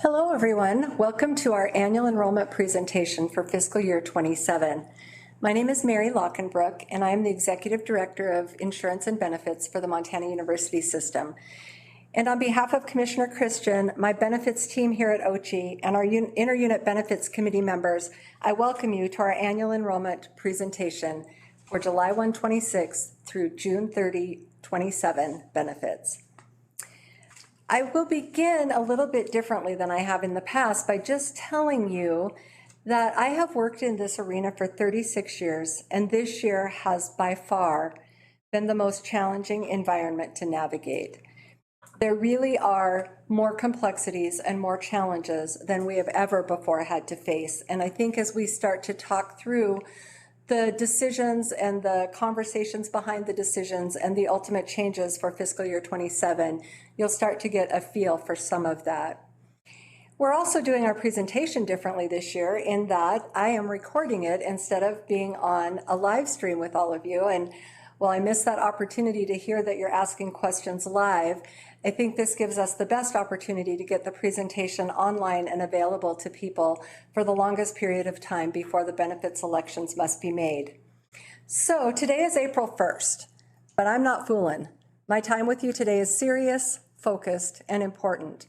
Hello, everyone. Welcome to our annual enrollment presentation for fiscal year 27. My name is Mary Lockenbrook, and I am the Executive Director of Insurance and Benefits for the Montana University System. And on behalf of Commissioner Christian, my benefits team here at OCHI, and our Inter-Unit Benefits Committee members, I welcome you to our annual enrollment presentation for July 1, 26 through June 30, 27 benefits. I will begin a little bit differently than I have in the past by just telling you that I have worked in this arena for 36 years, and this year has by far been the most challenging environment to navigate. There really are more complexities and more challenges than we have ever before had to face. And I think as we start to talk through the decisions and the conversations behind the decisions and the ultimate changes for fiscal year 27, you'll start to get a feel for some of that. We're also doing our presentation differently this year in that I am recording it instead of being on a live stream with all of you. And while I miss that opportunity to hear that you're asking questions live, I think this gives us the best opportunity to get the presentation online and available to people for the longest period of time before the benefits elections must be made. So today is April 1st, but I'm not fooling. My time with you today is serious, focused, and important.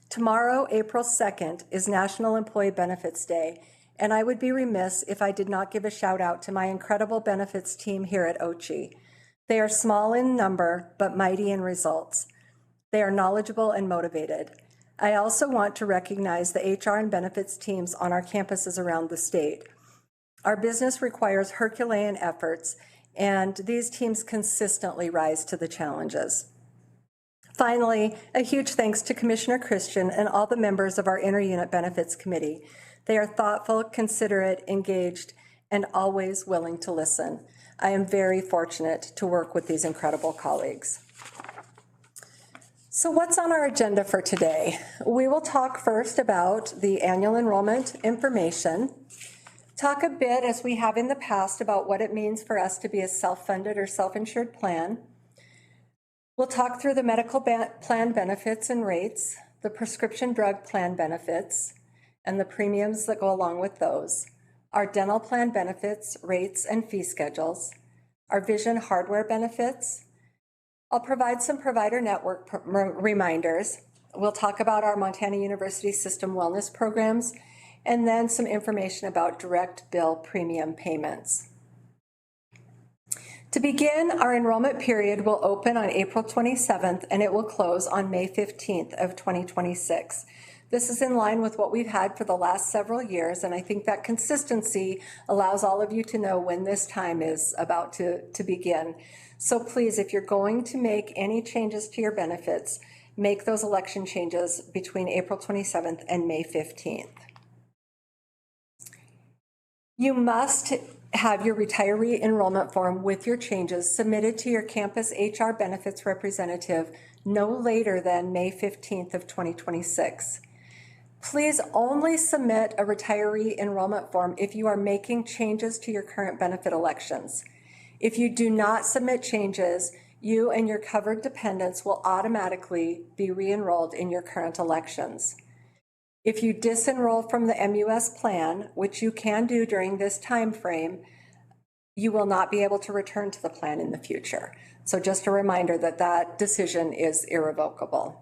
Tomorrow, April 2nd, is National Employee Benefits Day, and I would be remiss if I did not give a shout out to my incredible benefits team here at OCHI. They are small in number, but mighty in results. They are knowledgeable and motivated. I also want to recognize the HR and benefits teams on our campuses around the state. Our business requires Herculean efforts, and these teams consistently rise to the challenges. Finally, a huge thanks to Commissioner Christian and all the members of our Inter-Unit Benefits Committee. They are thoughtful, considerate, engaged, and always willing to listen. I am very fortunate to work with these incredible colleagues. So what's on our agenda for today? We will talk first about the annual enrollment information, talk a bit, as we have in the past, about what it means for us to be a self-funded or self-insured plan. We'll talk through the medical plan benefits and rates, the prescription drug plan benefits, and the premiums that go along with those, our dental plan benefits, rates, and fee schedules, our vision hardware benefits. I'll provide some provider network reminders. We'll talk about our Montana University System wellness programs, and then some information about direct bill premium payments. To begin, our enrollment period will open on April 27th, and it will close on May 15th of 2026. This is in line with what we've had for the last several years, and I think that consistency allows all of you to know when this time is about to begin. So please, if you're going to make any changes to your benefits, make those election changes between April 27th and May 15th. You must have your retiree enrollment form with your changes submitted to your campus HR benefits representative no later than May 15th of 2026. Please only submit a retiree enrollment form if you are making changes to your current benefit elections. If you do not submit changes, you and your covered dependents will automatically be re-enrolled in your current elections. If you disenroll from the MUS plan, which you can do during this time frame, you will not be able to return to the plan in the future. So just a reminder that that decision is irrevocable.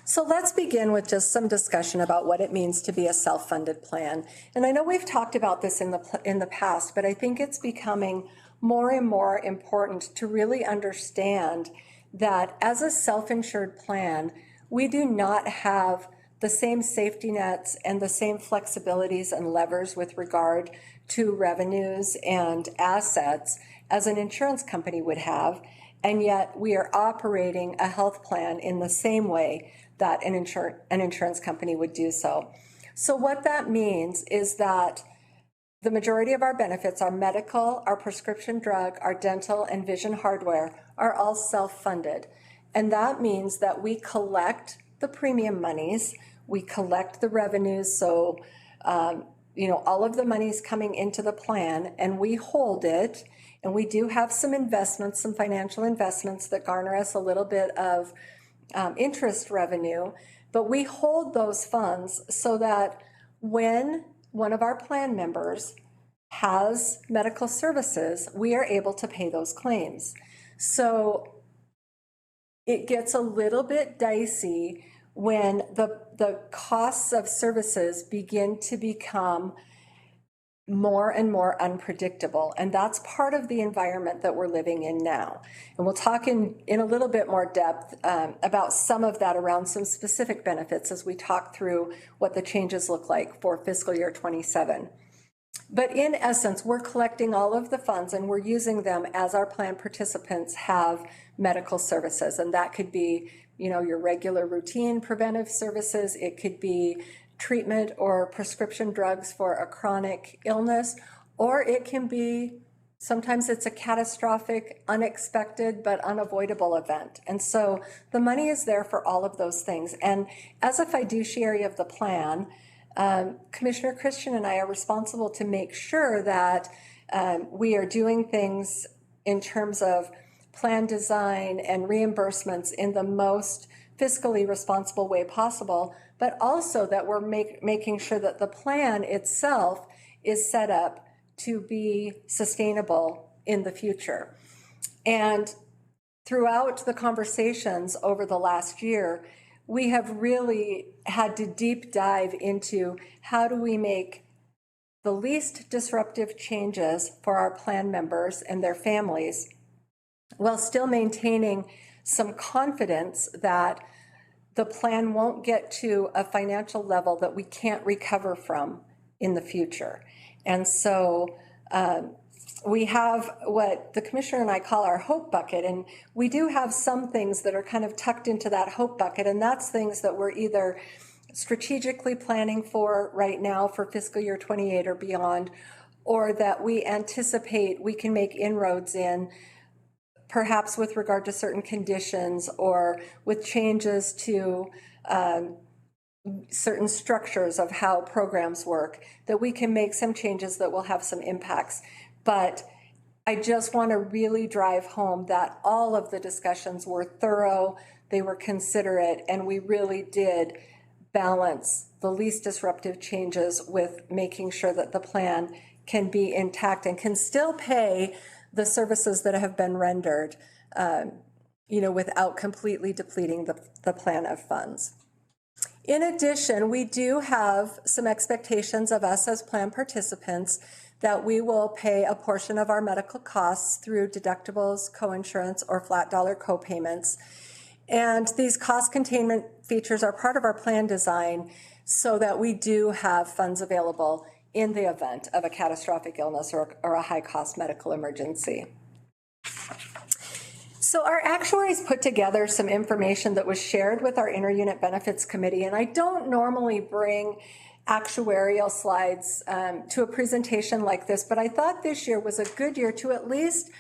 So let's begin with just some discussion about what it means to be a self-funded plan. And I know we've talked about this in the past, but I think it's becoming more and more important to really understand that as a self-insured plan, we do not have the same safety nets and the same flexibilities and levers with regard to revenues and assets as an insurance company would have, and yet we are operating a health plan in the same way that an insurance company would do so. So what that means is that the majority of our benefits, our medical, our prescription drug, our dental, and vision hardware are all self-funded. And that means that we collect the premium monies, we collect the revenues, so all of the money's coming into the plan, and we hold it, and we do have some investments, some financial investments that garner us a little bit of interest revenue, But we hold those funds so that when one of our plan members has medical services, we are able to pay those claims. So it gets a little bit dicey when the costs of services begin to become more and more unpredictable. And that's part of the environment that we're living in now. And we'll talk in a little bit more depth about some of that around some specific benefits as we talk through what the changes look like for fiscal year 27. But in essence, we're collecting all of the funds and we're using them as our plan participants have medical services. And that could be, your regular routine preventive services. It could be treatment or prescription drugs for a chronic illness, or it can be, sometimes it's a catastrophic, unexpected, but unavoidable event. And so the money is there for all of those things. And as a fiduciary of the plan, Commissioner Christian and I are responsible to make sure that we are doing things in terms of plan design and reimbursements in the most fiscally responsible way possible, but also that we're making sure that the plan itself is set up to be sustainable in the future. And throughout the conversations over the last year, we have really had to deep dive into how do we make the least disruptive changes for our plan members and their families while still maintaining some confidence that the plan won't get to a financial level that we can't recover from in the future. And so we have what the commissioner and I call our hope bucket, and we do have some things that are kind of tucked into that hope bucket, and that's things that we're either strategically planning for right now for fiscal year 28 or beyond, or that we anticipate we can make inroads in, perhaps with regard to certain conditions or with changes to certain structures of how programs work, that we can make some changes that will have some impacts. But I just want to really drive home that all of the discussions were thorough, they were considerate, and we really did balance the least disruptive changes with making sure that the plan can be intact and can still pay the services that have been rendered, without completely depleting the plan of funds. In addition, we do have some expectations of us as plan participants that we will pay a portion of our medical costs through deductibles, coinsurance, or flat dollar copayments. And these cost containment features are part of our plan design so that we do have funds available in the event of a catastrophic illness or a high-cost medical emergency. So our actuaries put together some information that was shared with our Inter-Unit Benefits Committee, and I don't normally bring actuarial slides to a presentation like this, but I thought this year was a good year to at least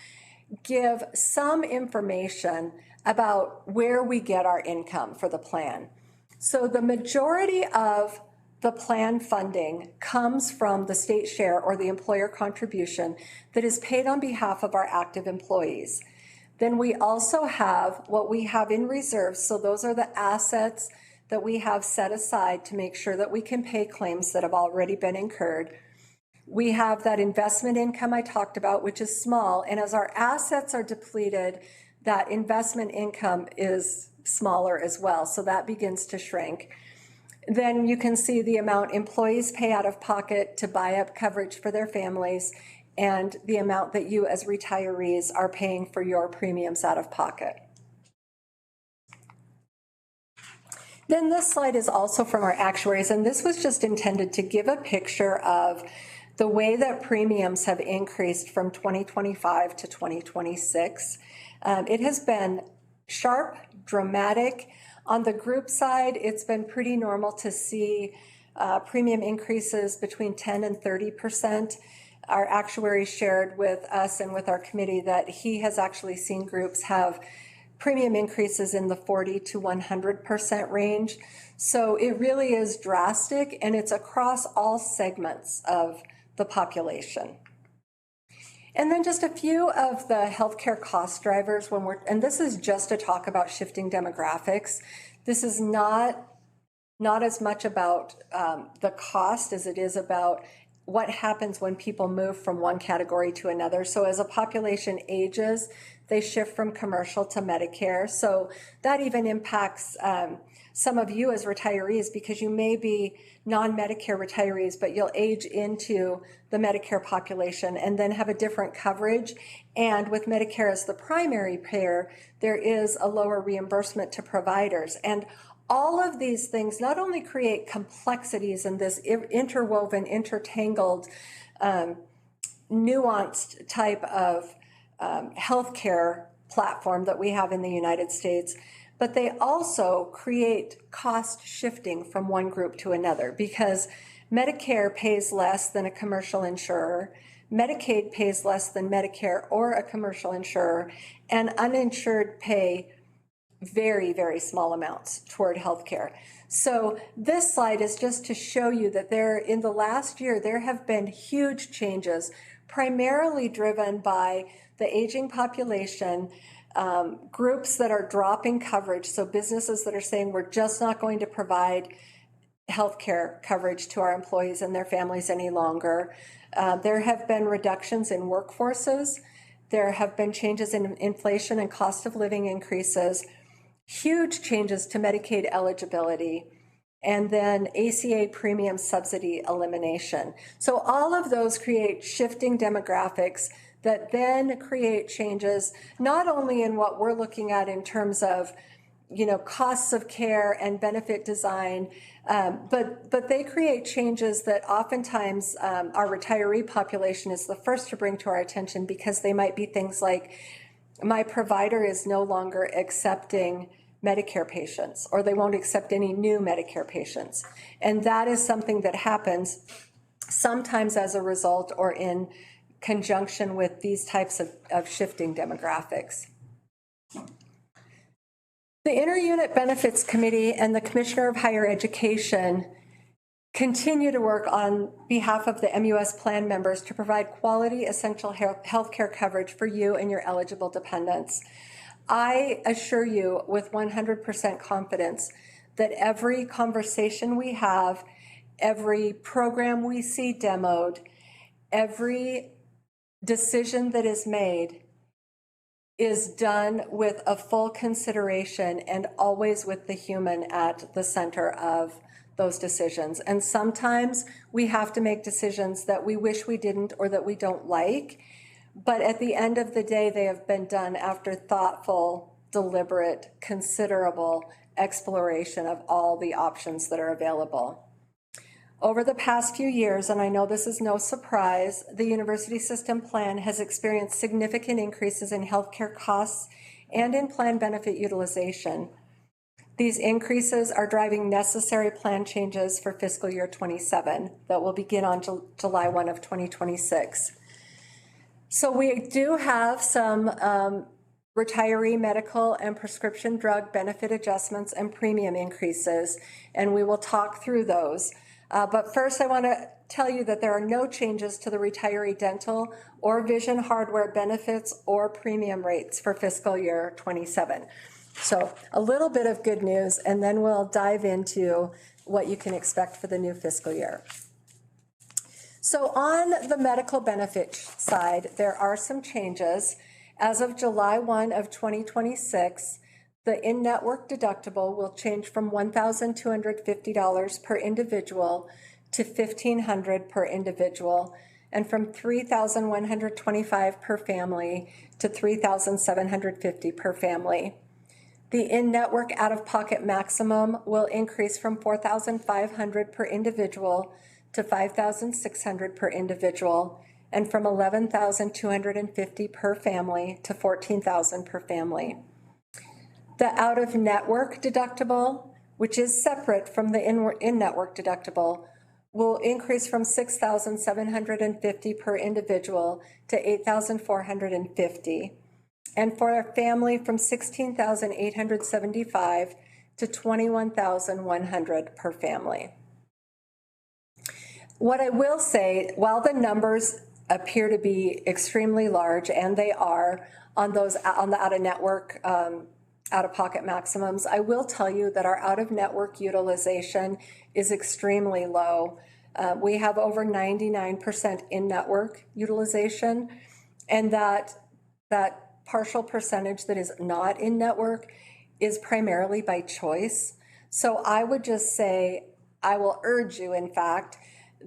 give some information about where we get our income for the plan. So the majority of the plan funding comes from the state share or the employer contribution that is paid on behalf of our active employees. Then we also have what we have in reserve. So those are the assets that we have set aside to make sure that we can pay claims that have already been incurred. We have that investment income I talked about, which is small. And as our assets are depleted, that investment income is smaller as well. So that begins to shrink. Then you can see the amount employees pay out of pocket to buy up coverage for their families and the amount that you as retirees are paying for your premiums out of pocket. Then this slide is also from our actuaries, and this was just intended to give a picture of the way that premiums have increased from 2025 to 2026. It has been sharp, dramatic. On the group side, it's been pretty normal to see premium increases between 10 and 30%. Our actuary shared with us and with our committee that he has actually seen groups have premium increases in the 40 to 100% range. So it really is drastic, and it's across all segments of the population. And then just a few of the healthcare cost drivers and this is just to talk about shifting demographics. This is not not as much about the cost as it is about what happens when people move from one category to another. So as a population ages, they shift from commercial to Medicare. So that even impacts some of you as retirees, because you may be non-Medicare retirees, but you'll age into the Medicare population and then have a different coverage. And with Medicare as the primary payer, there is a lower reimbursement to providers. And all of these things not only create complexities in this interwoven, intertangled, nuanced type of healthcare platform that we have in the United States, but they also create cost shifting from one group to another, because Medicare pays less than a commercial insurer, Medicaid pays less than Medicare or a commercial insurer, and uninsured pay very, very small amounts toward healthcare. So this slide is just to show you that in the last year, there have been huge changes, primarily driven by the aging population, groups that are dropping coverage. So businesses that are saying, we're just not going to provide healthcare coverage to our employees and their families any longer. There have been reductions in workforces. There have been changes in inflation and cost of living increases, huge changes to Medicaid eligibility, and then ACA premium subsidy elimination. So all of those create shifting demographics that then create changes not only in what we're looking at in terms of costs of care and benefit design, but they create changes that oftentimes our retiree population is the first to bring to our attention, because they might be things like, my provider is no longer accepting Medicare patients, or they won't accept any new Medicare patients. And that is something that happens sometimes as a result or in conjunction with these types of shifting demographics. The Inter-Unit Benefits Committee and the Commissioner of Higher Education continue to work on behalf of the MUS plan members to provide quality, essential health care coverage for you and your eligible dependents. I assure you with 100% confidence that every conversation we have, every program we see demoed, every decision that is made is done with a full consideration and always with the human at the center of those decisions. And sometimes we have to make decisions that we wish we didn't or that we don't like, but at the end of the day, they have been done after thoughtful, deliberate, considerable exploration of all the options that are available. Over the past few years, and I know this is no surprise, the university system plan has experienced significant increases in healthcare costs and in plan benefit utilization. These increases are driving necessary plan changes for fiscal year 27 that will begin on July 1 of 2026. So we do have some retiree medical and prescription drug benefit adjustments and premium increases, and we will talk through those. But first, I want to tell you that there are no changes to the retiree dental or vision hardware benefits or premium rates for fiscal year 27. So a little bit of good news, and then we'll dive into what you can expect for the new fiscal year. So on the medical benefit side, there are some changes. As of July 1 of 2026, the in-network deductible will change from $1,250 per individual to $1,500 per individual, and from $3,125 per family to $3,750 per family. The in-network out-of-pocket maximum will increase from $4,500 per individual to $5,600 per individual, and from $11,250 per family to $14,000 per family. The out-of-network deductible, which is separate from the in-network deductible, will increase from $6,750 per individual to $8,450, and for a family from $16,875 to $21,100 per family. What I will say, while the numbers appear to be extremely large, and they are on the out-of-network out-of-pocket maximums. I will tell you that our out-of-network utilization is extremely low. We have over 99% in-network utilization, and that partial percentage that is not in-network is primarily by choice. So I would just say, I will urge you, in fact,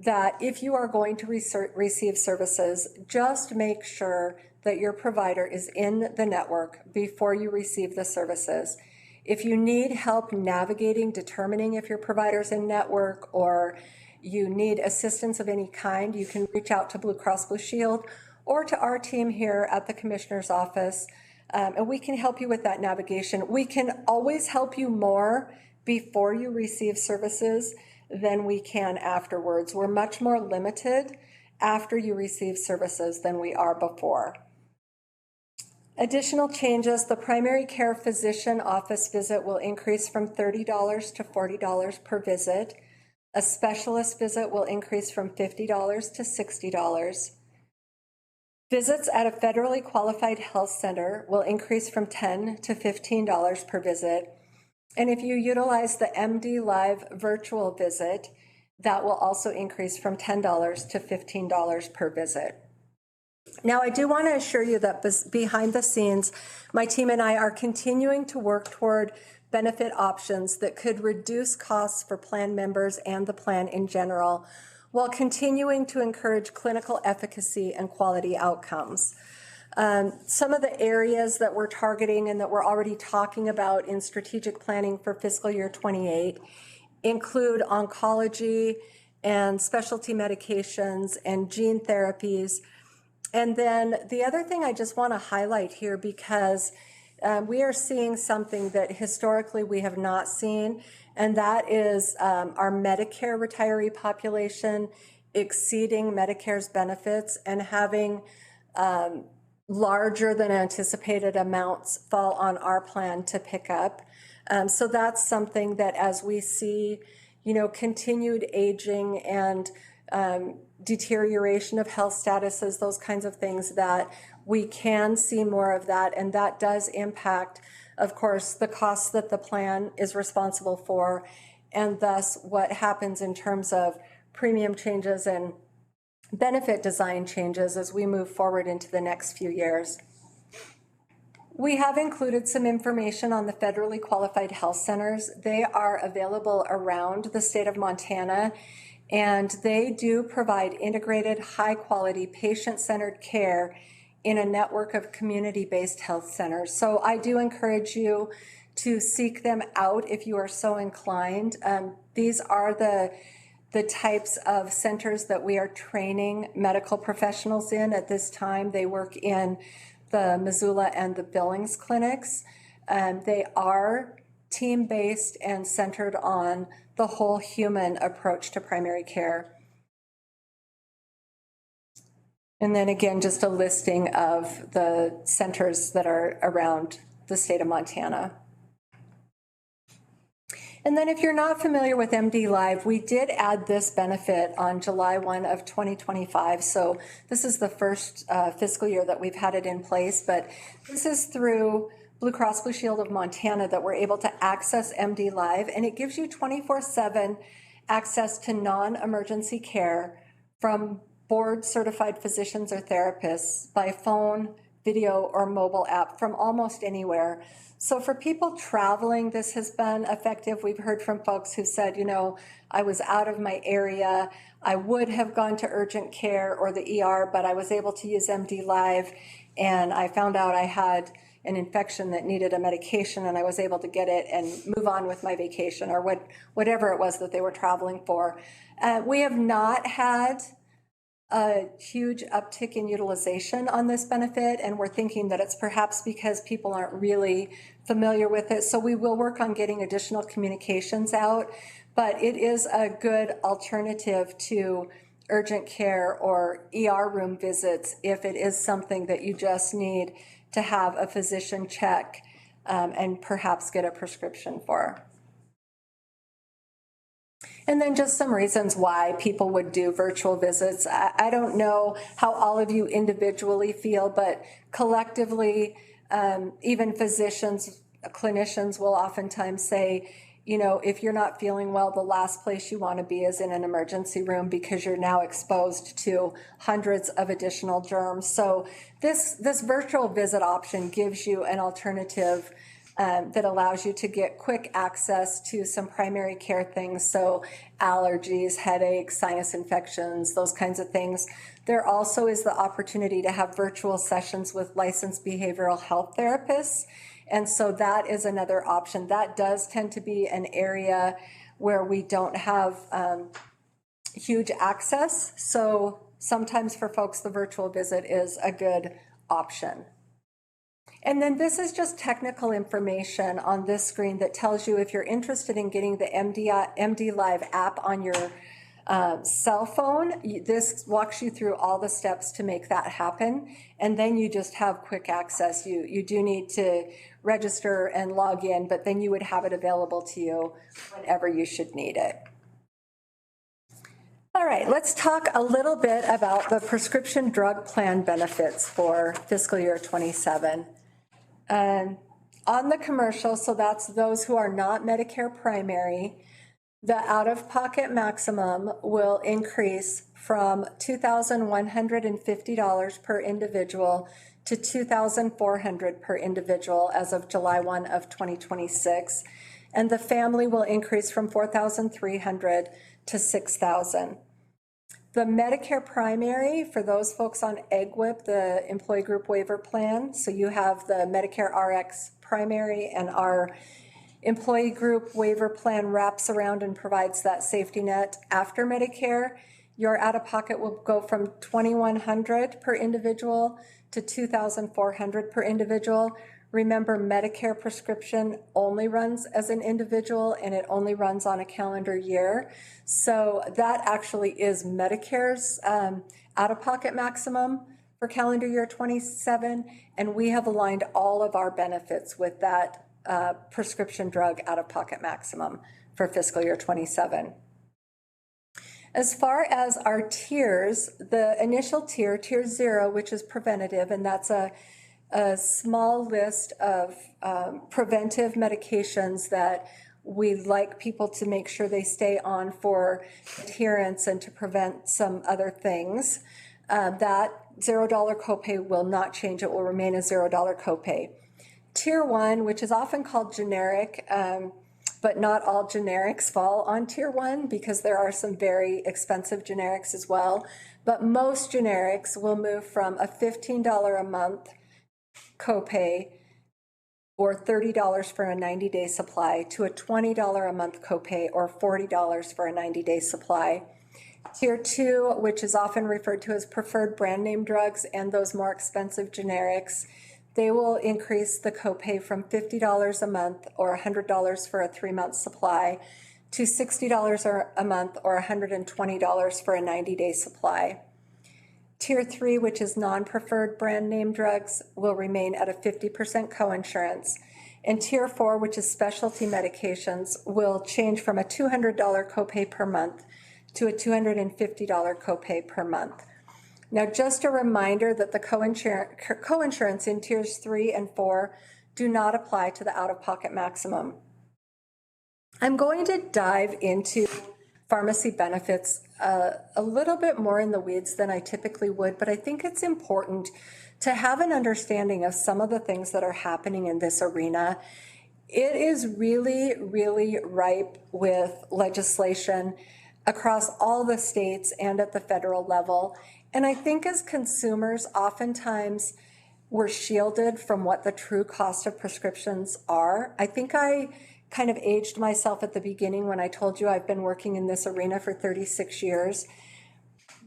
that if you are going to receive services, just make sure that your provider is in the network before you receive the services. If you need help navigating, determining if your provider's in network, or you need assistance of any kind, you can reach out to Blue Cross Blue Shield or to our team here at the Commissioner's Office, and we can help you with that navigation. We can always help you more before you receive services than we can afterwards. We're much more limited after you receive services than we are before. Additional changes: the primary care physician office visit will increase from $30 to $40 per visit. A specialist visit will increase from $50 to $60. Visits at a federally qualified health center will increase from $10 to $15 per visit. And if you utilize the MD Live virtual visit, that will also increase from $10 to $15 per visit. Now, I do want to assure you that behind the scenes, my team and I are continuing to work toward benefit options that could reduce costs for plan members and the plan in general, while continuing to encourage clinical efficacy and quality outcomes. Some of the areas that we're targeting and that we're already talking about in strategic planning for fiscal year 28 include oncology and specialty medications and gene therapies. And then the other thing I just want to highlight here, because we are seeing something that historically we have not seen, and that is our Medicare retiree population exceeding Medicare's benefits and having larger than anticipated amounts fall on our plan to pick up. So that's something that, as we see, continued aging and deterioration of health statuses, those kinds of things, that we can see more of that, and that does impact, of course, the costs that the plan is responsible for, and thus what happens in terms of premium changes and benefit design changes as we move forward into the next few years. We have included some information on the federally qualified health centers. They are available around the state of Montana, and they do provide integrated, high-quality, patient-centered care in a network of community-based health centers. So I do encourage you to seek them out if you are so inclined. These are the types of centers that we are training medical professionals in at this time. They work in the Missoula and the Billings clinics. They are team-based and centered on the whole human approach to primary care. And then again, just a listing of the centers that are around the state of Montana. And then if you're not familiar with MD Live, we did add this benefit on July 1 of 2025. So this is the first fiscal year that we've had it in place, but this is through Blue Cross Blue Shield of Montana that we're able to access MD Live, and it gives you 24/7 access to non-emergency care from board-certified physicians or therapists by phone, video, or mobile app from almost anywhere. So for people traveling, this has been effective. We've heard from folks who said, I was out of my area. I would have gone to urgent care or the ER, but I was able to use MD Live, and I found out I had an infection that needed a medication, and I was able to get it and move on with my vacation or whatever it was that they were traveling for. We have not had a huge uptick in utilization on this benefit, and we're thinking that it's perhaps because people aren't really familiar with it. So we will work on getting additional communications out, but it is a good alternative to urgent care or ER room visits if it is something that you just need to have a physician check and perhaps get a prescription for. And then just some reasons why people would do virtual visits. I don't know how all of you individually feel, but collectively, even physicians clinicians will oftentimes say, you know, if you're not feeling well, the last place you want to be is in an emergency room because you're now exposed to hundreds of additional germs. So this virtual visit option gives you an alternative that allows you to get quick access to some primary care things, so allergies, headaches, sinus infections, those kinds of things. There also is the opportunity to have virtual sessions with licensed behavioral health therapists. And so that is another option. That does tend to be an area where we don't have huge access. So sometimes for folks, the virtual visit is a good option. And then this is just technical information on this screen that tells you if you're interested in getting the MD Live app on your cell phone. This walks you through all the steps to make that happen, and then you just have quick access. You do need to register and log in, but then you would have it available to you whenever you should need it. All right, let's talk a little bit about the prescription drug plan benefits for fiscal year 27. On the commercial, so that's those who are not Medicare primary, the out-of-pocket maximum will increase from $2,150 per individual to $2,400 per individual as of July 1 of 2026. And the family will increase from $4,300 to $6,000. The Medicare primary, for those folks on EGWIP, the employee group waiver plan, so you have the Medicare RX primary, and our employee group waiver plan wraps around and provides that safety net after Medicare. Your out-of-pocket will go from $2,100 per individual to $2,400 per individual. Remember, Medicare prescription only runs as an individual, and it only runs on a calendar year. So that actually is Medicare's out-of-pocket maximum for calendar year 27, and we have aligned all of our benefits with that prescription drug out-of-pocket maximum for fiscal year 27. As far as our tiers, the initial tier, tier 0, which is preventative, and that's a small list of preventive medications that we like people to make sure they stay on for adherence and to prevent some other things. That $0 copay will not change. It will remain a $0 copay. Tier 1, which is often called generic, but not all generics fall on tier 1 because there are some very expensive generics as well. But most generics will move from a $15 a month copay or $30 for a 90-day supply to a $20 a month copay or $40 for a 90-day supply. Tier 2, which is often referred to as preferred brand name drugs and those more expensive generics, they will increase the copay from $50 a month or $100 for a 3-month supply to $60 a month or $120 for a 90-day supply. Tier 3, which is non-preferred brand name drugs, will remain at a 50% coinsurance. And Tier 4, which is specialty medications, will change from a $200 copay per month to a $250 copay per month. Now, just a reminder that the coinsurance in Tiers 3 and 4 do not apply to the out-of-pocket maximum. I'm going to dive into pharmacy benefits a little bit more in the weeds than I typically would, but I think it's important to have an understanding of some of the things that are happening in this arena. It is really, really ripe with legislation across all the states and at the federal level. And I think as consumers, oftentimes we're shielded from what the true cost of prescriptions are. I think I kind of aged myself at the beginning when I told you I've been working in this arena for 36 years.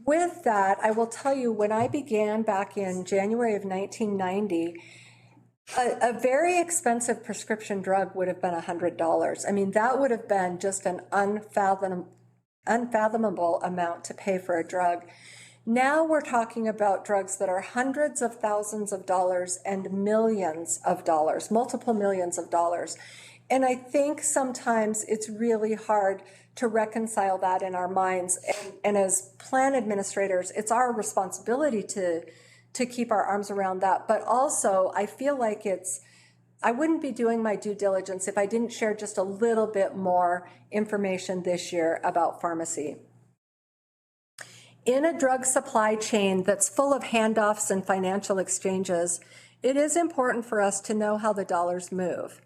With that, I will tell you, when I began back in January of 1990, a very expensive prescription drug would have been $100. I mean, that would have been just an unfathomable amount to pay for a drug. Now we're talking about drugs that are hundreds of thousands of dollars and millions of dollars, multiple millions of dollars. And I think sometimes it's really hard to reconcile that in our minds. And as plan administrators, it's our responsibility to keep our arms around that. But also, I feel like it's I wouldn't be doing my due diligence if I didn't share just a little bit more information this year about pharmacy. In a drug supply chain that's full of handoffs and financial exchanges, it is important for us to know how the dollars move.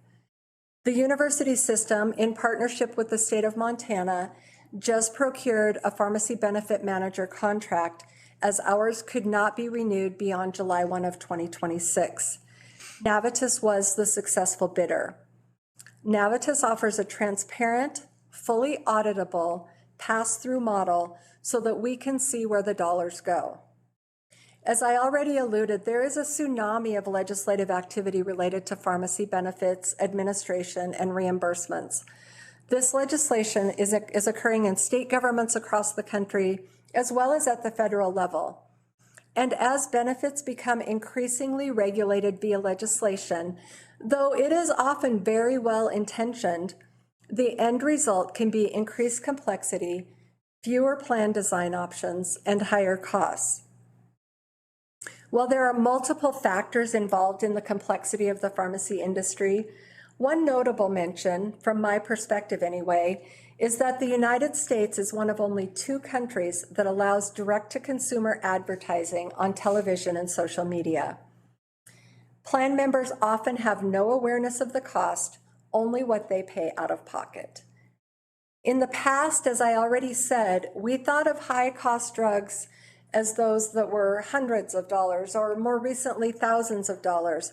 The university system, in partnership with the state of Montana, just procured a pharmacy benefit manager contract, as ours could not be renewed beyond July 1 of 2026. Navitas was the successful bidder. Navitas offers a transparent, fully auditable, pass-through model so that we can see where the dollars go. As I already alluded, there is a tsunami of legislative activity related to pharmacy benefits, administration, and reimbursements. This legislation is occurring in state governments across the country, as well as at the federal level. And as benefits become increasingly regulated via legislation, though it is often very well intentioned, the end result can be increased complexity, fewer plan design options, and higher costs. While there are multiple factors involved in the complexity of the pharmacy industry, one notable mention, from my perspective anyway, is that the United States is one of only 2 countries that allows direct-to-consumer advertising on television and social media. Plan members often have no awareness of the cost, only what they pay out of pocket. In the past, as I already said, we thought of high-cost drugs as those that were hundreds of dollars, or more recently, thousands of dollars.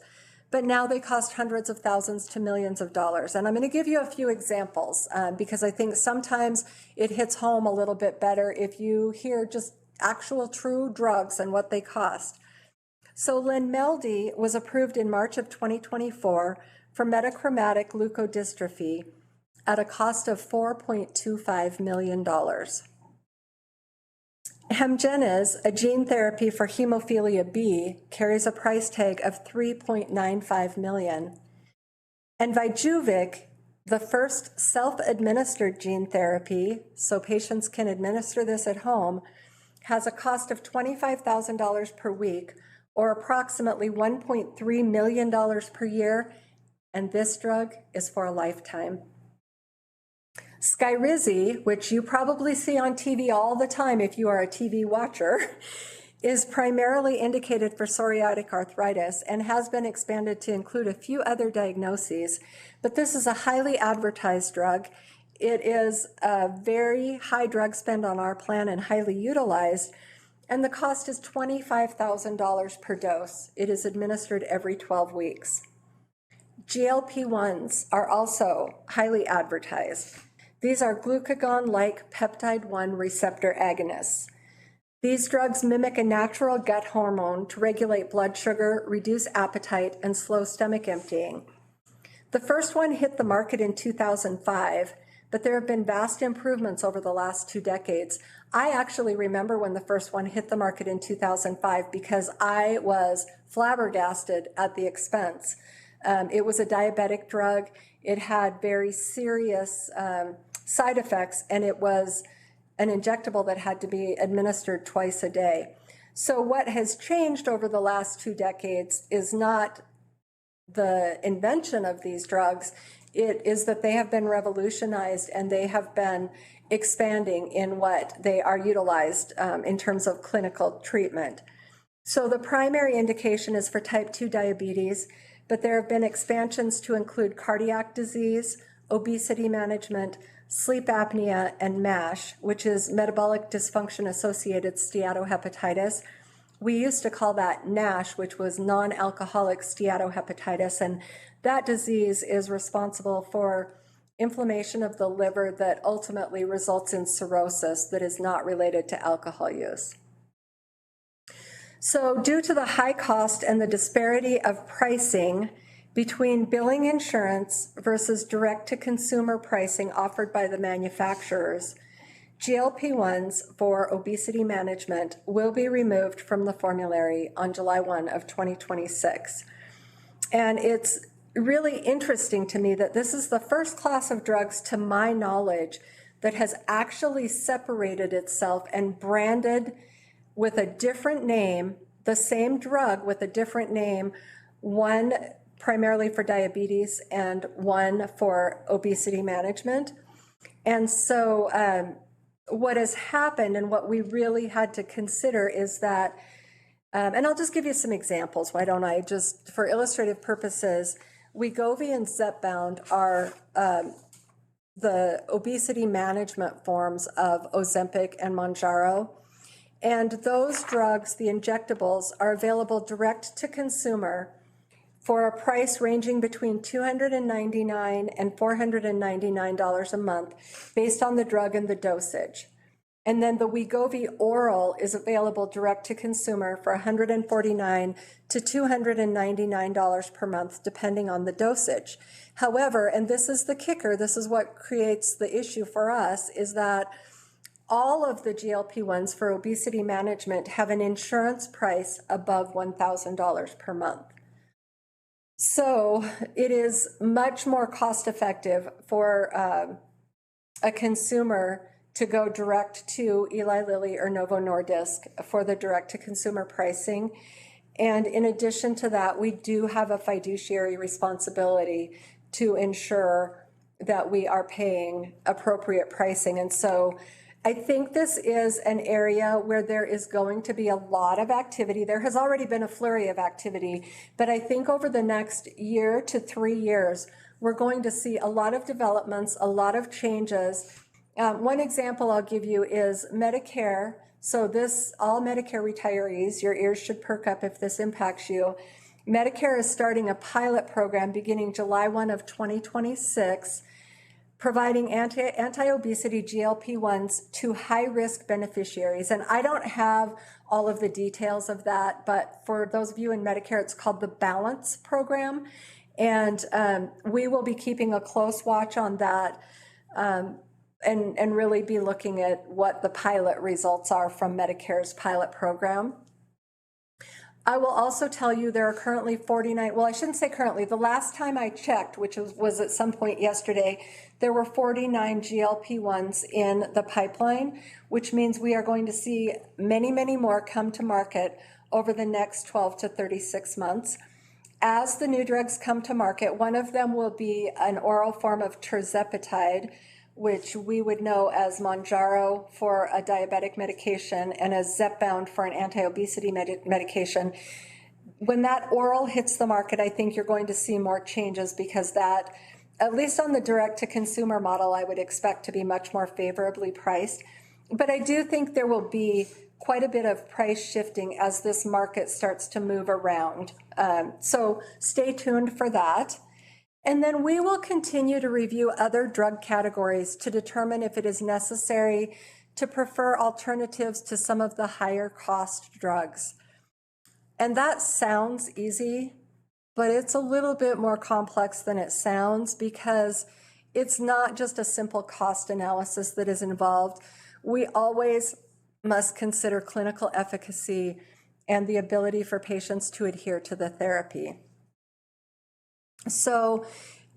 But now they cost hundreds of thousands to millions of dollars. And I'm going to give you a few examples because I think sometimes it hits home a little bit better if you hear just actual true drugs and what they cost. So Lenmeldy was approved in March of 2024 for metachromatic leukodystrophy at a cost of $4.25 million. Hemgenez, a gene therapy for hemophilia B, carries a price tag of $3.95 million. And Vyjuvik, the first self-administered gene therapy, so patients can administer this at home, has a cost of $25,000 per week, or approximately $1.3 million per year, and this drug is for a lifetime. Skyrizi, which you probably see on TV all the time if you are a TV watcher, is primarily indicated for psoriatic arthritis and has been expanded to include a few other diagnoses, but this is a highly advertised drug. It is a very high drug spend on our plan and highly utilized, and the cost is $25,000 per dose. It is administered every 12 weeks. GLP-1s are also highly advertised. These are glucagon-like peptide-1 receptor agonists. These drugs mimic a natural gut hormone to regulate blood sugar, reduce appetite, and slow stomach emptying. The first one hit the market in 2005, but there have been vast improvements over the last 2 decades. I actually remember when the first one hit the market in 2005 because I was flabbergasted at the expense. It was a diabetic drug. It had very serious side effects, and it was an injectable that had to be administered twice a day. So what has changed over the last 2 decades is not the invention of these drugs, it is that they have been revolutionized and they have been expanding in what they are utilized in terms of clinical treatment. So the primary indication is for type 2 diabetes, but there have been expansions to include cardiac disease, obesity management, sleep apnea, and MASH, which is metabolic dysfunction-associated steatohepatitis. We used to call that NASH, which was non-alcoholic steatohepatitis, and that disease is responsible for inflammation of the liver that ultimately results in cirrhosis that is not related to alcohol use. So due to the high cost and the disparity of pricing between billing insurance versus direct-to-consumer pricing offered by the manufacturers, GLP-1s for obesity management will be removed from the formulary on July 1 of 2026. And it's really interesting to me that this is the first class of drugs, to my knowledge, that has actually separated itself and branded with a different name, the same drug with a different name, one primarily for diabetes and one for obesity management. And so what has happened and what we really had to consider is that, and I'll just give you some examples, why don't I, just for illustrative purposes. Wegovy and Zepbound are the obesity management forms of Ozempic and Mounjaro. And those drugs, the injectables, are available direct to consumer for a price ranging between $299 and $499 a month based on the drug and the dosage. And then the Wegovy oral is available direct to consumer for $149 to $299 per month, depending on the dosage. However, and this is the kicker, this is what creates the issue for us, is that all of the GLP-1s for obesity management have an insurance price above $1,000 per month. So it is much more cost effective for a consumer to go direct to Eli Lilly or Novo Nordisk for the direct-to-consumer pricing. And in addition to that, we do have a fiduciary responsibility to ensure that we are paying appropriate pricing. And so I think this is an area where there is going to be a lot of activity. There has already been a flurry of activity, but I think over the next year to 3 years, we're going to see a lot of developments, a lot of changes. One example I'll give you is Medicare. So this, all Medicare retirees, your ears should perk up if this impacts you. Medicare is starting a pilot program beginning July 1 of 2026, providing anti-obesity GLP-1s to high-risk beneficiaries. And I don't have all of the details of that, but for those of you in Medicare, it's called the Balance Program. And we will be keeping a close watch on that. And really be looking at what the pilot results are from Medicare's pilot program. I will also tell you there are currently 49, well, I shouldn't say currently, the last time I checked, which was at some point yesterday, there were 49 GLP-1s in the pipeline, which means we are going to see many, many more come to market over the next 12 to 36 months. As the new drugs come to market, one of them will be an oral form of tirzepatide, which we would know as Mounjaro for a diabetic medication and as Zepbound for an anti-obesity medication. When that oral hits the market, I think you're going to see more changes because that, at least on the direct-to-consumer model, I would expect to be much more favorably priced. But I do think there will be quite a bit of price shifting as this market starts to move around. So stay tuned for that. And then we will continue to review other drug categories to determine if it is necessary to prefer alternatives to some of the higher cost drugs. And that sounds easy, but it's a little bit more complex than it sounds because it's not just a simple cost analysis that is involved. We always must consider clinical efficacy and the ability for patients to adhere to the therapy. So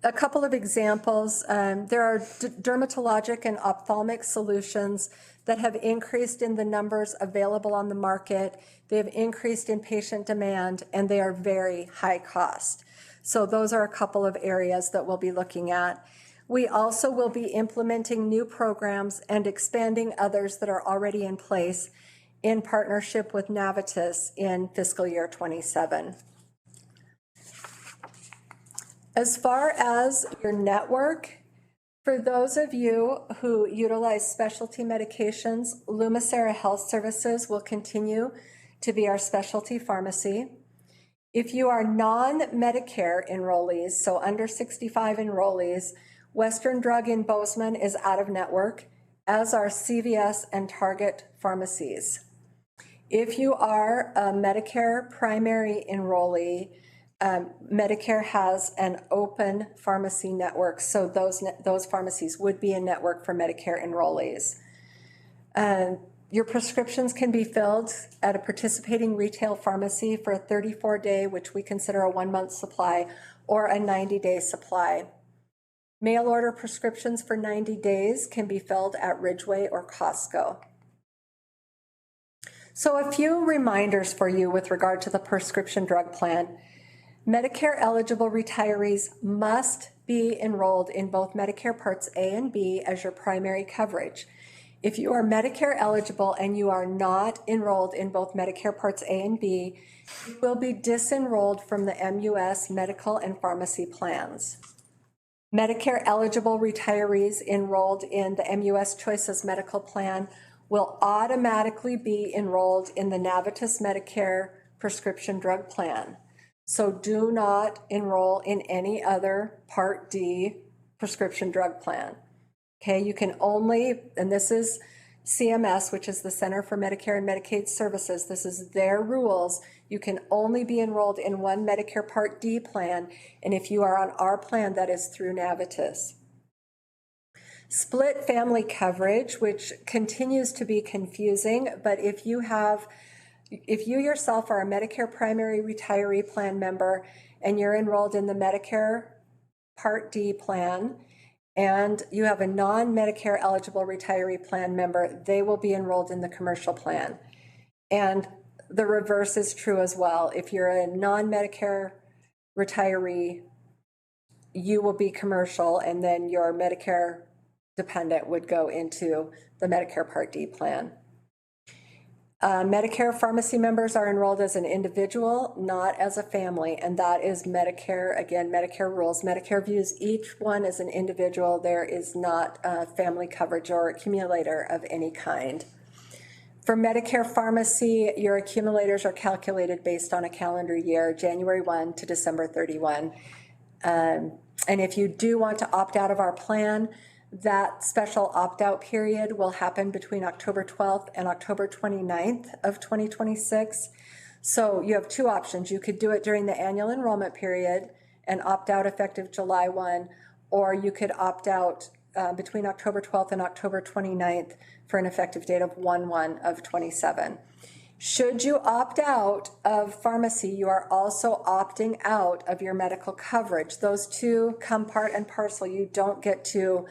a couple of examples, there are dermatologic and ophthalmic solutions that have increased in the numbers available on the market. They have increased in patient demand, and they are very high cost. So those are a couple of areas that we'll be looking at. We also will be implementing new programs and expanding others that are already in place in partnership with Navitus in fiscal year 27. As far as your network, for those of you who utilize specialty medications, Lumicera Health Services will continue to be our specialty pharmacy. If you are non-Medicare enrollees, so under 65 enrollees, Western Drug in Bozeman is out of network, as are CVS and Target pharmacies. If you are a Medicare primary enrollee, Medicare has an open pharmacy network, so those pharmacies would be a network for Medicare enrollees. Your prescriptions can be filled at a participating retail pharmacy for a 34-day, which we consider a 1-month supply, or a 90-day supply. Mail order prescriptions for 90 days can be filled at Ridgeway or Costco. So a few reminders for you with regard to the prescription drug plan. Medicare eligible retirees must be enrolled in both Medicare Parts A and B as your primary coverage. If you are Medicare eligible and you are not enrolled in both Medicare Parts A and B, you will be disenrolled from the MUS medical and pharmacy plans. Medicare eligible retirees enrolled in the MUS Choices medical plan will automatically be enrolled in the Navitas Medicare prescription drug plan. So do not enroll in any other Part D prescription drug plan. Okay, you can only, and this is CMS, which is the Center for Medicare and Medicaid Services, this is their rules. You can only be enrolled in one Medicare Part D plan, and if you are on our plan, that is through Navitas. Split family coverage, which continues to be confusing, but if you yourself are a Medicare primary retiree plan member and you're enrolled in the Medicare Part D plan, and you have a non-Medicare eligible retiree plan member, they will be enrolled in the commercial plan. And the reverse is true as well. If you're a non-Medicare retiree, you will be commercial, and then your Medicare dependent would go into the Medicare Part D plan. Medicare pharmacy members are enrolled as an individual, not as a family, and that is Medicare, again, Medicare rules. Medicare views each one as an individual. There is not family coverage or accumulator of any kind. For Medicare pharmacy, your accumulators are calculated based on a calendar year, January 1 to December 31. And if you do want to opt out of our plan, that special opt-out period will happen between October 12th and October 29th of 2026. So you have two options. You could do it during the annual enrollment period and opt out effective July 1, or you could opt out between October 12th and October 29th for an effective date of 1/1 of 27. Should you opt out of pharmacy, you are also opting out of your medical coverage. Those two come part and parcel. You don't get to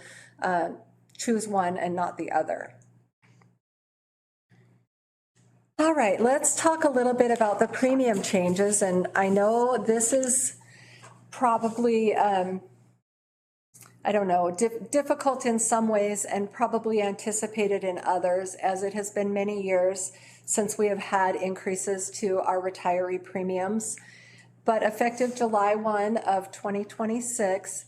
choose one and not the other. All right, let's talk a little bit about the premium changes. And I know this is probably, I don't know, difficult in some ways and probably anticipated in others, as it has been many years since we have had increases to our retiree premiums. But effective July 1 of 2026,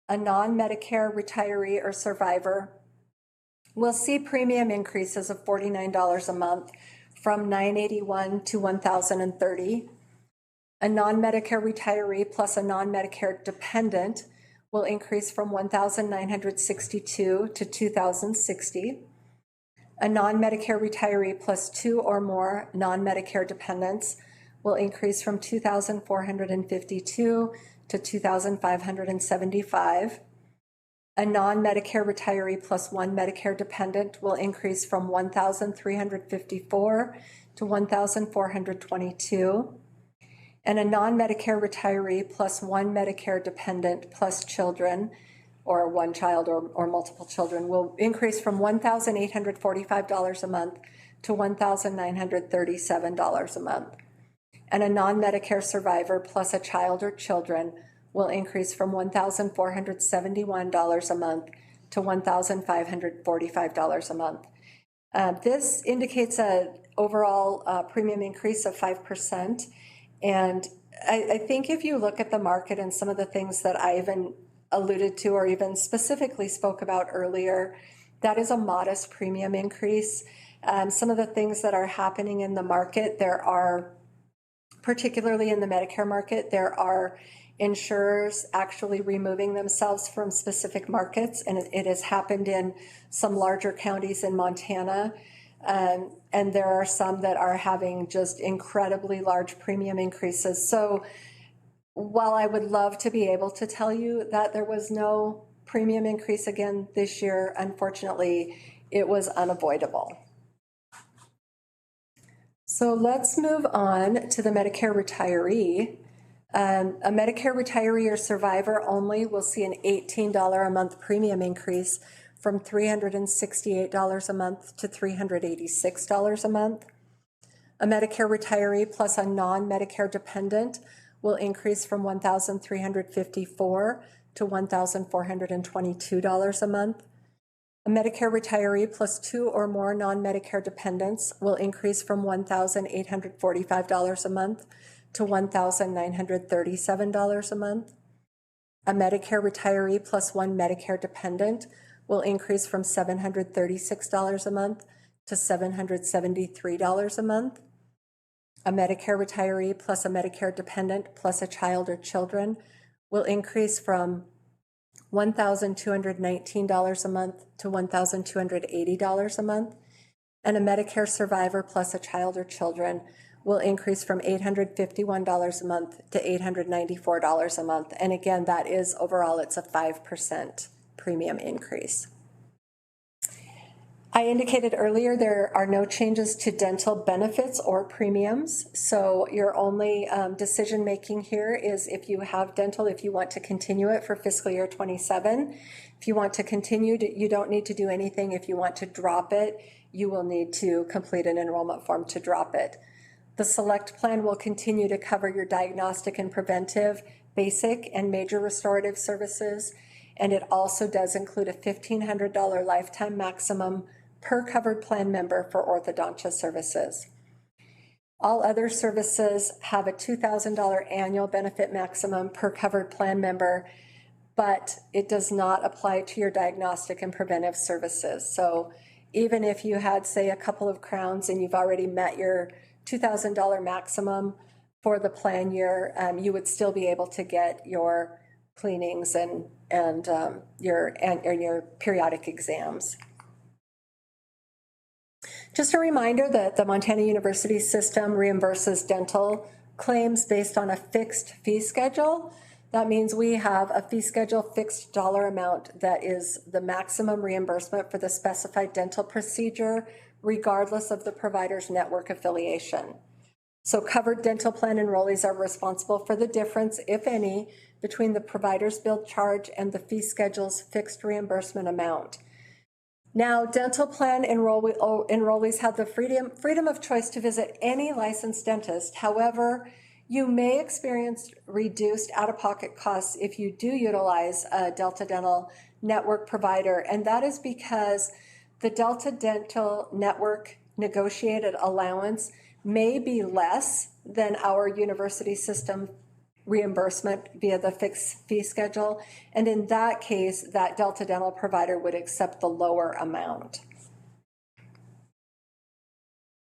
a non-Medicare retiree or survivor will see premium increases of $49 a month from $981 to $1,030. A non-Medicare retiree plus a non-Medicare dependent will increase from $1,962 to $2,060. A non-Medicare retiree plus two or more non-Medicare dependents will increase from $2,452 to $2,575. A non-Medicare retiree plus one Medicare dependent will increase from $1,354 to $1,422. And a non-Medicare retiree plus one Medicare dependent plus children, or one child or multiple children, will increase from $1,845 a month to $1,937 a month. And a non-Medicare survivor plus a child or children will increase from $1,471 a month to $1,545 a month. This indicates an overall premium increase of 5%. And I think if you look at the market and some of the things that I even alluded to or even specifically spoke about earlier, that is a modest premium increase. Some of the things that are happening in the market, there are, particularly in the Medicare market, there are insurers actually removing themselves from specific markets, and it has happened in some larger counties in Montana. And there are some that are having just incredibly large premium increases. So while I would love to be able to tell you that there was no premium increase again this year, unfortunately, it was unavoidable. So let's move on to the Medicare retiree. A Medicare retiree or survivor only will see an $18 a month premium increase from $368 a month to $386 a month. A Medicare retiree plus a non-Medicare dependent will increase from $1,354 to $1,422 a month. A Medicare retiree plus 2 or more non-Medicare dependents will increase from $1,845 a month to $1,937 a month. A Medicare retiree plus 1 Medicare dependent will increase from $736 a month to $773 a month. A Medicare retiree plus a Medicare dependent plus a child or children will increase from $1,219 a month to $1,280 a month, and a Medicare survivor plus a child or children will increase from $851 a month to $894 a month. And again, that is overall, it's a 5% premium increase. I indicated earlier there are no changes to dental benefits or premiums. So your only decision making here is if you have dental, if you want to continue it for fiscal year 27. If you want to continue, you don't need to do anything. If you want to drop it, you will need to complete an enrollment form to drop it. The select plan will continue to cover your diagnostic and preventive, basic and major restorative services. And it also does include a $1,500 lifetime maximum per covered plan member for orthodontia services. All other services have a $2,000 annual benefit maximum per covered plan member, but it does not apply to your diagnostic and preventive services. So even if you had, say, a couple of crowns and you've already met your $2,000 maximum for the plan year, you would still be able to get your cleanings and your periodic exams. Just a reminder that the Montana University system reimburses dental claims based on a fixed fee schedule. That means we have a fee schedule fixed dollar amount that is the maximum reimbursement for the specified dental procedure, regardless of the provider's network affiliation. So covered dental plan enrollees are responsible for the difference, if any, between the provider's billed charge and the fee schedule's fixed reimbursement amount. Now, dental plan enrollees have the freedom of choice to visit any licensed dentist. However, you may experience reduced out-of-pocket costs if you do utilize a Delta Dental network provider, and that is because the Delta Dental network negotiated allowance may be less than our university system reimbursement via the fixed fee schedule, and in that case, that Delta Dental provider would accept the lower amount.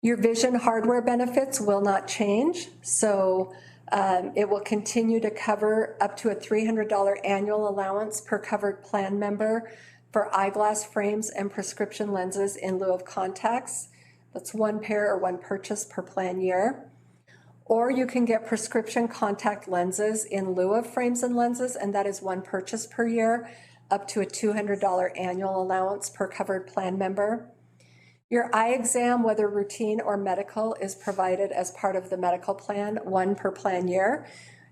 Your vision hardware benefits will not change, so it will continue to cover up to a $300 annual allowance per covered plan member for eyeglass frames and prescription lenses in lieu of contacts. That's one pair or one purchase per plan year. Or you can get prescription contact lenses in lieu of frames and lenses, and that is one purchase per year, up to a $200 annual allowance per covered plan member. Your eye exam, whether routine or medical, is provided as part of the medical plan, one per plan year,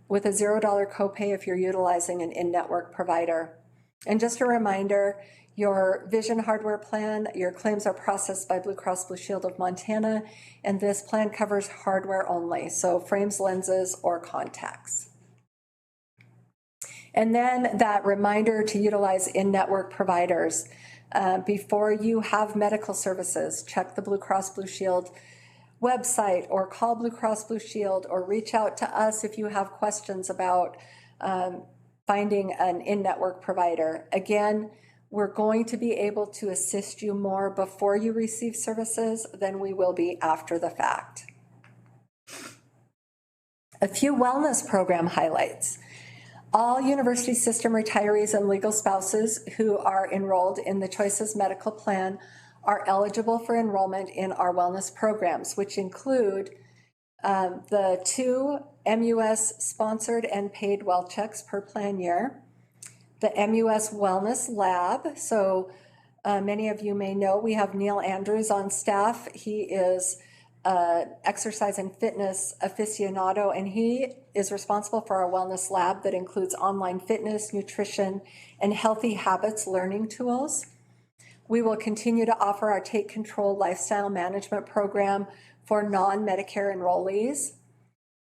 with a $0 copay if you're utilizing an in-network provider. And just a reminder, your vision hardware plan, your claims are processed by Blue Cross Blue Shield of Montana, and this plan covers hardware only, so frames, lenses, or contacts. And then that reminder to utilize in-network providers. Before you have medical services, check the Blue Cross Blue Shield website or call Blue Cross Blue Shield or reach out to us if you have questions about finding an in-network provider. Again, we're going to be able to assist you more before you receive services than we will be after the fact. A few wellness program highlights. All university system retirees and legal spouses who are enrolled in the Choices Medical Plan are eligible for enrollment in our wellness programs, which include the 2 MUS sponsored and paid well checks per plan year, the MUS Wellness Lab. So many of you may know we have Neil Andrews on staff. He is exercise and fitness aficionado, and he is responsible for our wellness lab that includes online fitness, nutrition, and healthy habits learning tools. We will continue to offer our Take Control lifestyle management program for non-Medicare enrollees.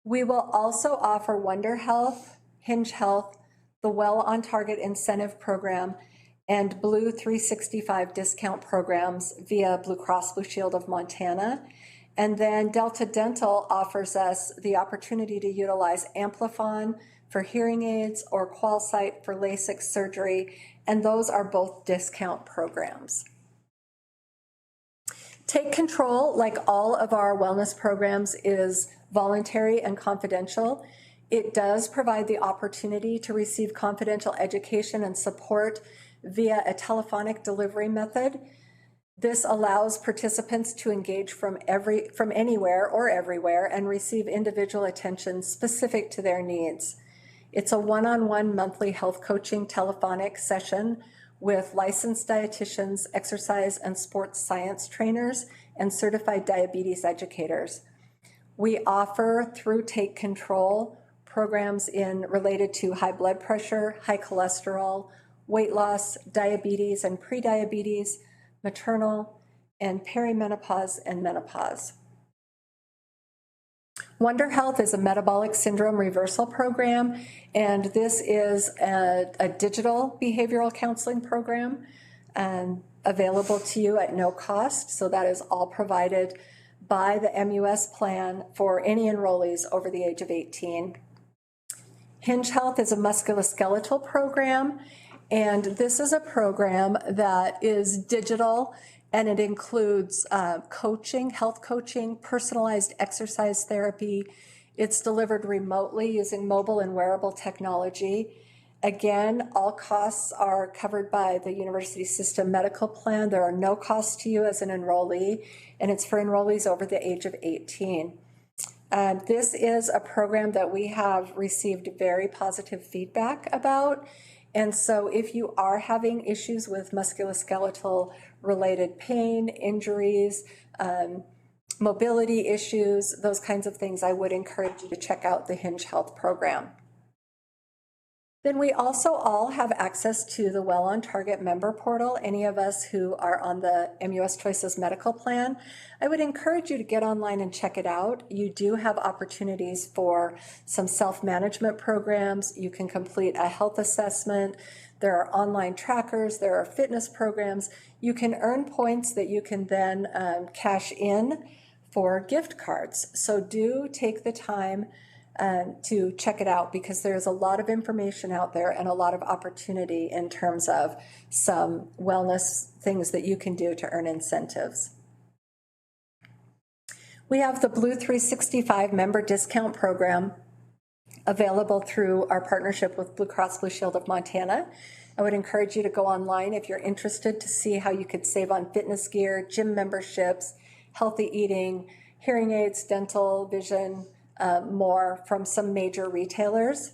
We will also offer Wonder Health, Hinge Health, the Well on Target Incentive Program, and Blue 365 discount programs via Blue Cross Blue Shield of Montana. And then Delta Dental offers us the opportunity to utilize Amplifon for hearing aids or QualSight for LASIK surgery, and those are both discount programs. Take Control, like all of our wellness programs, is voluntary and confidential. It does provide the opportunity to receive confidential education and support via a telephonic delivery method. This allows participants to engage from anywhere or everywhere and receive individual attention specific to their needs. It's a one-on-one monthly health coaching telephonic session with licensed dietitians, exercise and sports science trainers, and certified diabetes educators. We offer, through Take Control, programs related to high blood pressure, high cholesterol, weight loss, diabetes and prediabetes, maternal, and perimenopause and menopause. Wonder Health is a metabolic syndrome reversal program, and this is a digital behavioral counseling program available to you at no cost. So that is all provided by the MUS plan for any enrollees over the age of 18. Hinge Health is a musculoskeletal program, and this is a program that is digital, and it includes coaching, health coaching, personalized exercise therapy. It's delivered remotely using mobile and wearable technology. Again, all costs are covered by the University System Medical Plan. There are no costs to you as an enrollee, and it's for enrollees over the age of 18. This is a program that we have received very positive feedback about. And so if you are having issues with musculoskeletal related pain, injuries, mobility issues, those kinds of things, I would encourage you to check out the Hinge Health program. Then we also all have access to the Well on Target member portal. Any of us who are on the MUS Choices medical plan, I would encourage you to get online and check it out. You do have opportunities for some self-management programs. You can complete a health assessment. There are online trackers. There are fitness programs. You can earn points that you can then cash in for gift cards. So do take the time to check it out, because there's a lot of information out there and a lot of opportunity in terms of some wellness things that you can do to earn incentives. We have the Blue 365 member discount program available through our partnership with Blue Cross Blue Shield of Montana. I would encourage you to go online if you're interested to see how you could save on fitness gear, gym memberships, healthy eating, hearing aids, dental, vision, more from some major retailers.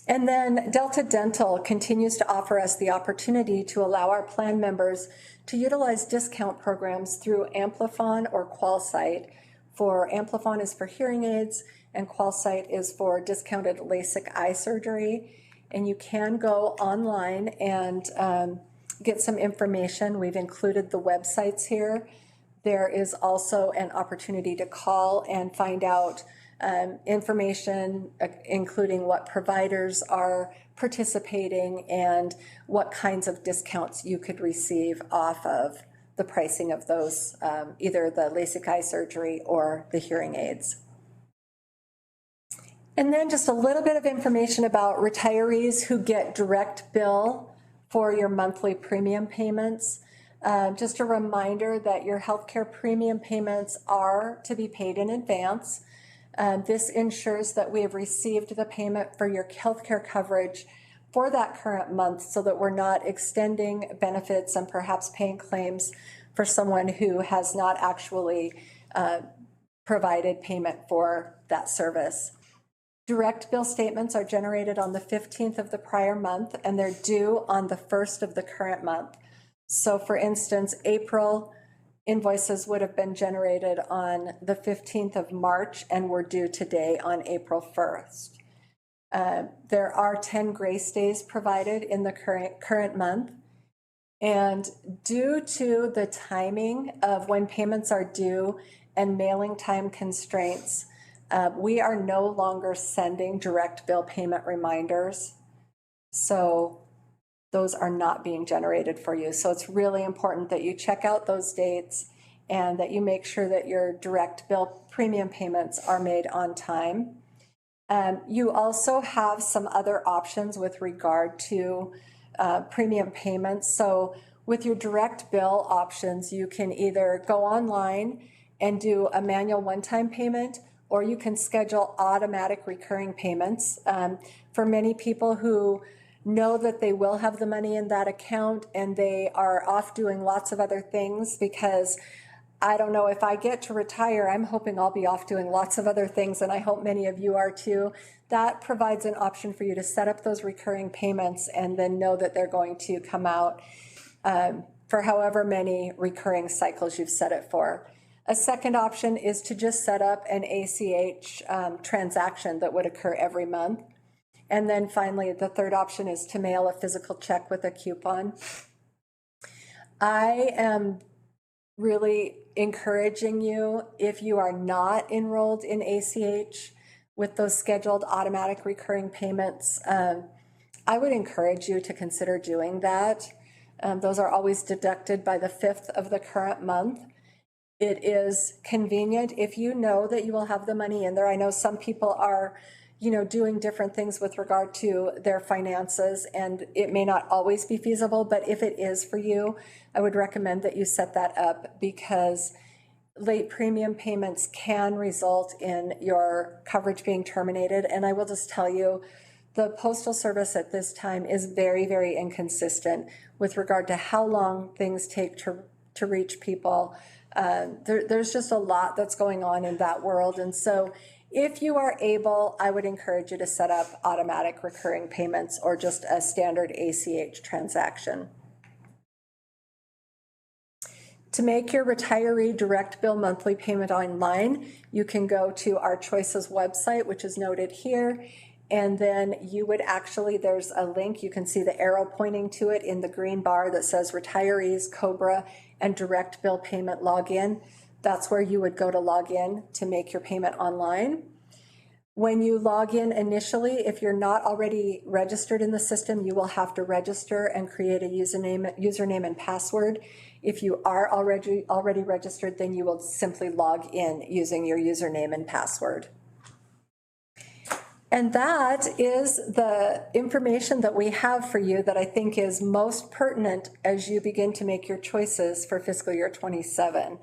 And then Delta Dental continues to offer us the opportunity to allow our plan members to utilize discount programs through Amplifon or QualSight. For Amplifon is for hearing aids, and QualSight is for discounted LASIK eye surgery. And you can go online and get some information. We've included the websites here. There is also an opportunity to call and find out information, including what providers are participating and what kinds of discounts you could receive off of the pricing of those, either the LASIK eye surgery or the hearing aids. And then just a little bit of information about retirees who get direct bill for your monthly premium payments. Just a reminder that your healthcare premium payments are to be paid in advance. This ensures that we have received the payment for your healthcare coverage for that current month, so that we're not extending benefits and perhaps paying claims for someone who has not actually provided payment for that service. Direct bill statements are generated on the 15th of the prior month, and they're due on the 1st of the current month. So for instance, April invoices would have been generated on the 15th of March and were due today on April 1st. There are 10 grace days provided in the current month. And due to the timing of when payments are due and mailing time constraints, We are no longer sending direct bill payment reminders, so those are not being generated for you. So it's really important that you check out those dates and that you make sure that your direct bill premium payments are made on time. You also have some other options with regard to premium payments. So with your direct bill options, you can either go online and do a manual one-time payment, or you can schedule automatic recurring payments. For many people who know that they will have the money in that account and they are off doing lots of other things, because I don't know, if I get to retire, I'm hoping I'll be off doing lots of other things, and I hope many of you are too. That provides an option for you to set up those recurring payments and then know that they're going to come out for however many recurring cycles you've set it for. A second option is to just set up an ACH transaction that would occur every month. And then finally, the third option is to mail a physical check with a coupon. I am really encouraging you, if you are not enrolled in ACH with those scheduled automatic recurring payments, I would encourage you to consider doing that. Those are always deducted by the 5th of the current month. It is convenient if you know that you will have the money in there. I know some people are, doing different things with regard to their finances, and it may not always be feasible, but if it is for you, I would recommend that you set that up, because late premium payments can result in your coverage being terminated. And I will just tell you, the Postal Service at this time is very, very inconsistent with regard to how long things take to reach people. There's just a lot that's going on in that world. And so if you are able, I would encourage you to set up automatic recurring payments or just a standard ACH transaction. To make your retiree direct bill monthly payment online, you can go to our Choices website, which is noted here, and then you would actually, there's a link, you can see the arrow pointing to it in the green bar that says Retirees, COBRA, and Direct Bill Payment Login. That's where you would go to log in to make your payment online. When you log in initially, if you're not already registered in the system, you will have to register and create a username and password. If you are already registered, then you will simply log in using your username and password. And that is the information that we have for you that I think is most pertinent as you begin to make your choices for fiscal year 27.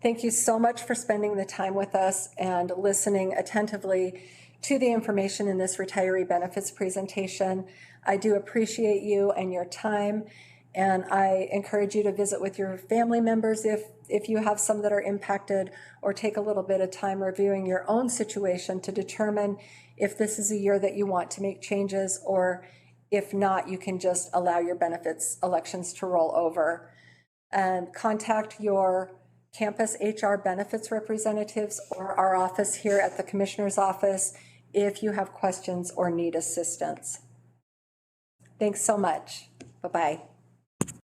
Thank you so much for spending the time with us and listening attentively to the information in this retiree benefits presentation. I do appreciate you and your time, and I encourage you to visit with your family members if you have some that are impacted, or take a little bit of time reviewing your own situation to determine if this is a year that you want to make changes, or if not, you can just allow your benefits elections to roll over. And contact your campus HR benefits representatives or our office here at the Commissioner's office if you have questions or need assistance. Thanks so much. Bye-bye.